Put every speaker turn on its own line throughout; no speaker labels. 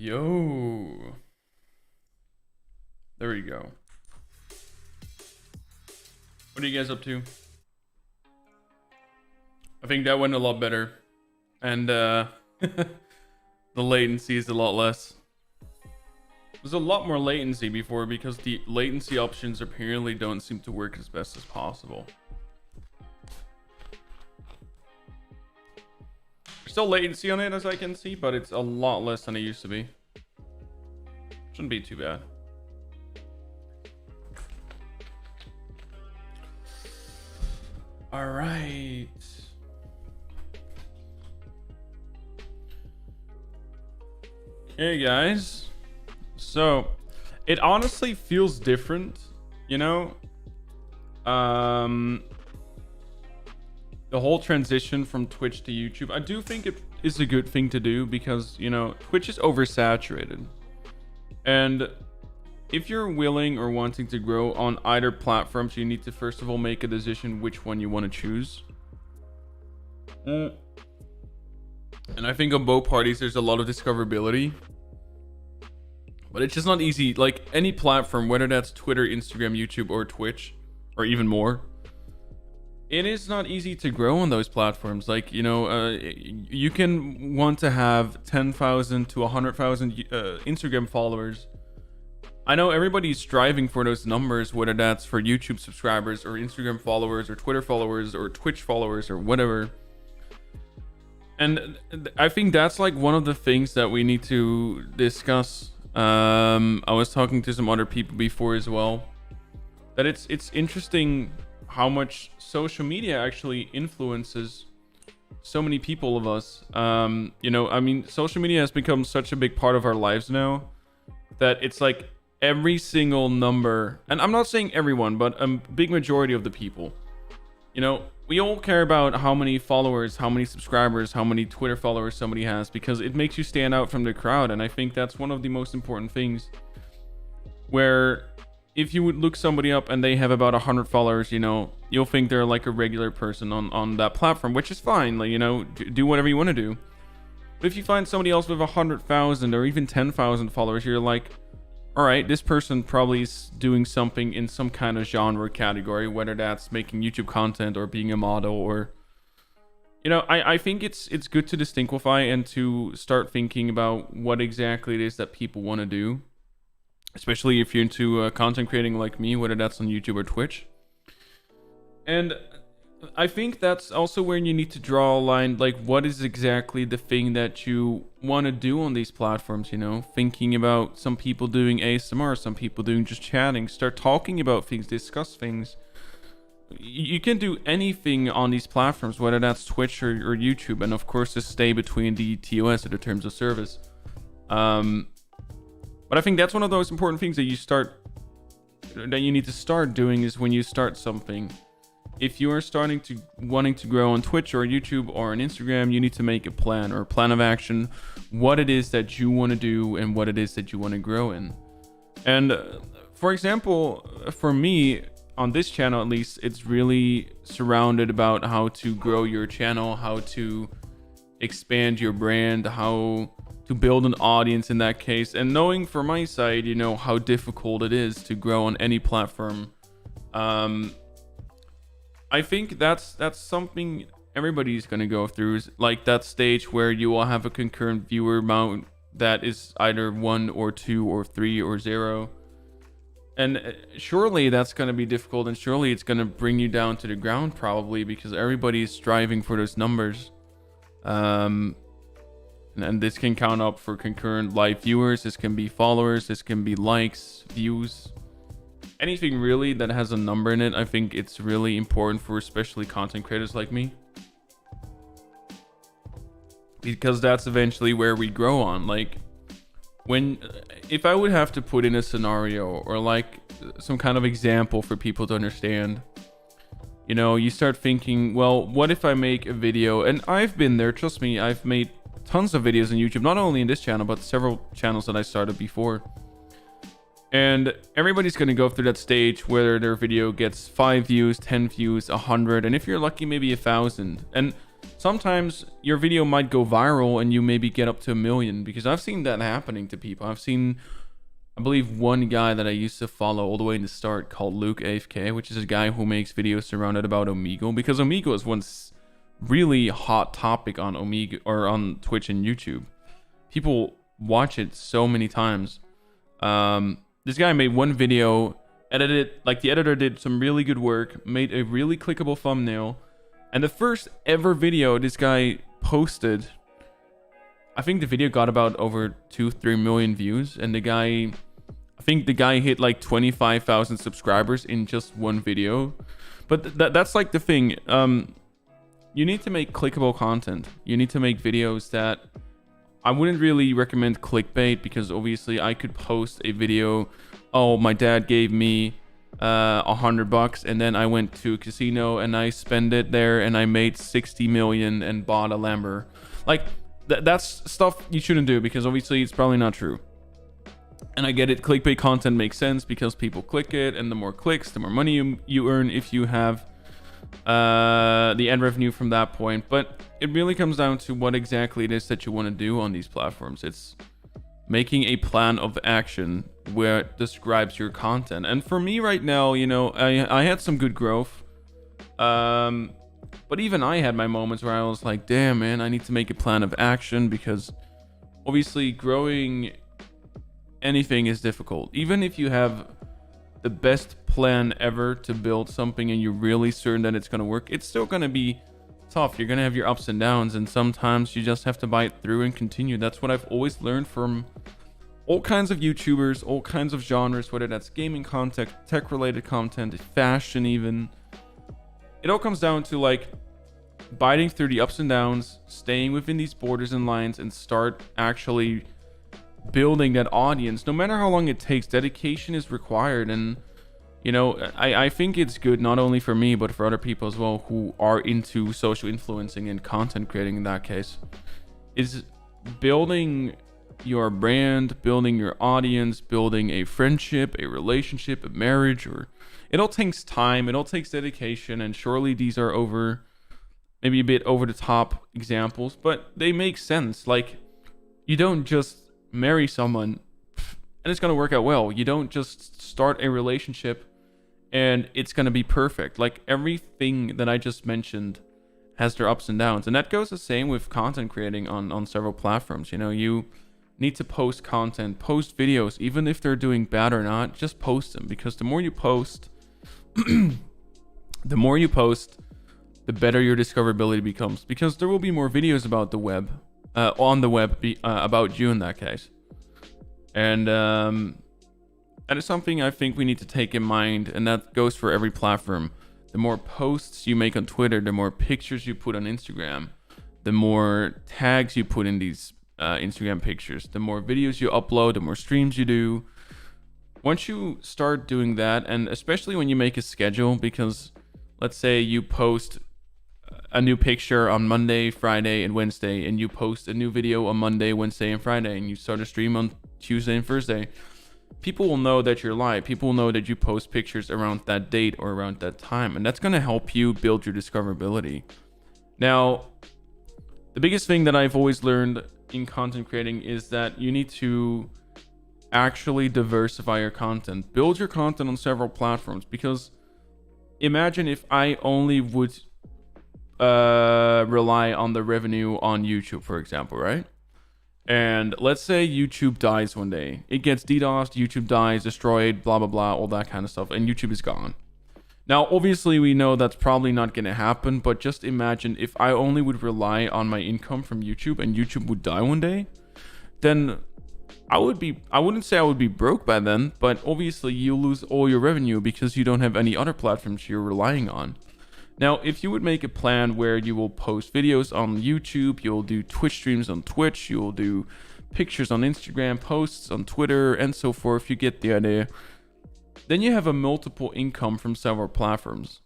Yo. There we go. What are you guys up to? I think that went a lot better. And the latency is a lot less. There's a lot more latency before because the latency options apparently don't seem to work as best as possible. There's still latency on it as I can see, but it's a lot less than it used to be. Shouldn't be too bad. All right. Hey guys. So, it honestly feels different, you know? The whole transition from Twitch to YouTube. I do think it is a good thing to do because, you know, Twitch is oversaturated. And if you're willing or wanting to grow on either platforms, you need to first of all make a decision which one you want to choose. And I think on both parties there's a lot of discoverability, but it's just not easy. Like any platform, whether that's Twitter, Instagram, YouTube, or Twitch, or even more, it is not easy to grow on those platforms. Like, you know, you can want to have 10,000 to 100,000 Instagram followers. I know everybody's striving for those numbers, whether that's for YouTube subscribers or Instagram followers or Twitter followers or Twitch followers or whatever. And I think that's like one of the things that we need to discuss. I was talking to some other people before as well, that it's interesting how much social media actually influences so many people of us. You know, I mean, social media has become such a big part of our lives now that it's like every single number, and I'm not saying everyone, but a big majority of the people, you know, we all care about how many followers, how many subscribers, how many Twitter followers somebody has, because it makes you stand out from the crowd. And I think that's one of the most important things, where if you would look somebody up and they have about 100 followers, you know, you'll think they're like a regular person on that platform, which is fine. Like, you know, do whatever you want to do. But if you find somebody else with 100,000 or even 10,000 followers, you're like, all right, this person probably is doing something in some kind of genre category, whether that's making YouTube content or being a model, or, you know, I think it's good to distinguish and to start thinking about what exactly it is that people want to do, especially if you're into content creating like me, whether that's on YouTube or Twitch. And I think that's also where you need to draw a line, like what is exactly the thing that you want to do on these platforms, you know? Thinking about some people doing ASMR, some people doing just chatting, start talking about things, discuss things. You can do anything on these platforms, whether that's Twitch or YouTube, and of course just stay between the TOS or the terms of service. But I think that's one of those important things that you need to start doing is when you start something. If you are wanting to grow on Twitch or YouTube or on Instagram, you need to make a plan or a plan of action, what it is that you want to do and what it is that you want to grow in. And for example, for me on this channel, at least, it's really surrounded about how to grow your channel, how to expand your brand, how to build an audience in that case. And knowing for my side, you know, how difficult it is to grow on any platform. I think that's something everybody's going to go through, is like that stage where you will have a concurrent viewer amount that is either 1 or 2 or 3 or 0. And surely that's going to be difficult, and surely it's going to bring you down to the ground probably, because everybody's striving for those numbers. And this can count up for concurrent live viewers, this can be followers, this can be likes, views. Anything really that has a number in it, I think it's really important for especially content creators like me, because that's eventually where we grow on. Like, if I would have to put in a scenario or like some kind of example for people to understand, you know, you start thinking, well, what if I make a video? And I've been there, trust me, I've made tons of videos on YouTube, not only in this channel but several channels that I started before. And everybody's going to go through that stage where their video gets 5 views, 10 views, 100, and if you're lucky, maybe 1,000. And sometimes your video might go viral and you maybe get up to 1 million, because I've seen that happening to people. I've seen, I believe, one guy that I used to follow all the way in the start called Luke AFK, which is a guy who makes videos surrounded about Omegle, because Omegle is once really hot topic on Omegle or on Twitch and YouTube. People watch it so many times. This guy made one video, edited, like the editor did some really good work, made a really clickable thumbnail, and the first ever video this guy posted, I think the video got about over 2-3 million views, and I think the guy hit like 25,000 subscribers in just one video. But that's like the thing. You need to make clickable content. You need to make videos that, I wouldn't really recommend clickbait, because obviously I could post a video, oh, my dad gave me $100 and then I went to a casino and I spent it there and I made 60 million and bought a Lambo. Like that's stuff you shouldn't do, because obviously it's probably not true. And I get it, clickbait content makes sense because people click it, and the more clicks, the more money you earn if you have the ad revenue from that point. But it really comes down to what exactly it is that you want to do on these platforms. It's making a plan of action where it describes your content. And for me right now, you know, I had some good growth, but even I had my moments where I was like, damn man, I need to make a plan of action, because obviously growing anything is difficult. Even if you have the best plan ever to build something and you're really certain that it's going to work, it's still going to be tough. You're going to have your ups and downs, and sometimes you just have to bite through and continue. That's what I've always learned from all kinds of YouTubers, all kinds of genres, whether that's gaming content, tech related content, fashion even. It all comes down to like biting through the ups and downs, staying within these borders and lines, and start actually building that audience. No matter how long it takes, dedication is required. And you know, I think it's good not only for me but for other people as well who are into social influencing and content creating, in that case, is building your brand, building your audience, building a friendship, a relationship, a marriage. Or it all takes time, it all takes dedication, and surely these are maybe a bit over the top examples, but they make sense. Like, you don't just marry someone and it's going to work out well. You don't just start a relationship and it's going to be perfect. Like, everything that I just mentioned has their ups and downs, and that goes the same with content creating on several platforms. You know, you need to post content, post videos, even if they're doing bad or not, just post them, because the more you post the better your discoverability becomes, because there will be more videos about the web, on the web, about you in that case. And that is something I think we need to take in mind, and that goes for every platform. The more posts you make on Twitter, the more pictures you put on Instagram, the more tags you put in these Instagram pictures, the more videos you upload, the more streams you do. Once you start doing that, and especially when you make a schedule, because let's say you post a new picture on Monday, Friday, and Wednesday, and you post a new video on Monday, Wednesday, and Friday, and you start a stream on Tuesday and Thursday, people will know that you're live. People will know that you post pictures around that date or around that time, and that's going to help you build your discoverability. Now, the biggest thing that I've always learned in content creating is that you need to actually diversify your content. Build your content on several platforms, because imagine if I only would rely on the revenue on YouTube, for example, right? And let's say YouTube dies one day. It gets DDoSed, YouTube dies, destroyed, blah, blah, blah, all that kind of stuff, and YouTube is gone. Now, obviously, we know that's probably not going to happen, but just imagine if I only would rely on my income from YouTube and YouTube would die one day, then I wouldn't say I would be broke by then, but obviously you lose all your revenue because you don't have any other platforms you're relying on. Now, if you would make a plan where you will post videos on YouTube, you'll do Twitch streams on Twitch, you'll do pictures on Instagram, posts on Twitter, and so forth, you get the idea. Then you have a multiple income from several platforms.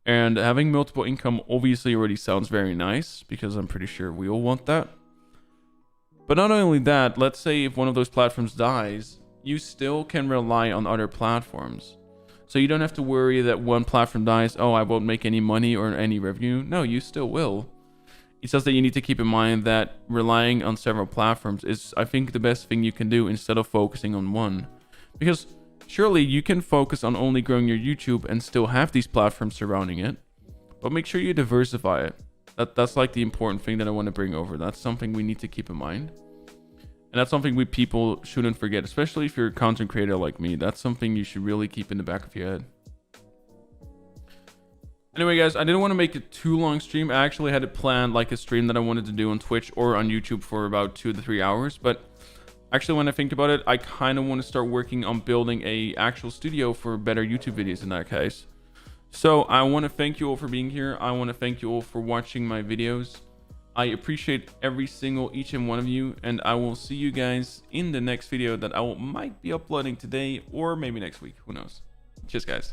And having multiple income obviously already sounds very nice, because I'm pretty sure we all want that. But not only that, let's say if one of those platforms dies, you still can rely on other platforms. So you don't have to worry that one platform dies, oh, I won't make any money or any revenue. No, you still will. He says that you need to keep in mind that relying on several platforms is, I think, the best thing you can do instead of focusing on one. Because surely you can focus on only growing your YouTube and still have these platforms surrounding it, but make sure you diversify it. That's like the important thing that I want to bring over. That's something we need to keep in mind. And that's something people shouldn't forget, especially if you're a content creator like me. That's something you should really keep in the back of your head. Anyway, guys, I didn't want to make a too long stream. I actually had it planned like a stream that I wanted to do on Twitch or on YouTube for about 2 to 3 hours. But actually, when I think about it, I kind of want to start working on building a actual studio for better YouTube videos in that case. So I want to thank you all for being here. I want to thank you all for watching my videos. I appreciate each and one of you, and I will see you guys in the next video that might be uploading today or maybe next week. Who knows? Cheers, guys.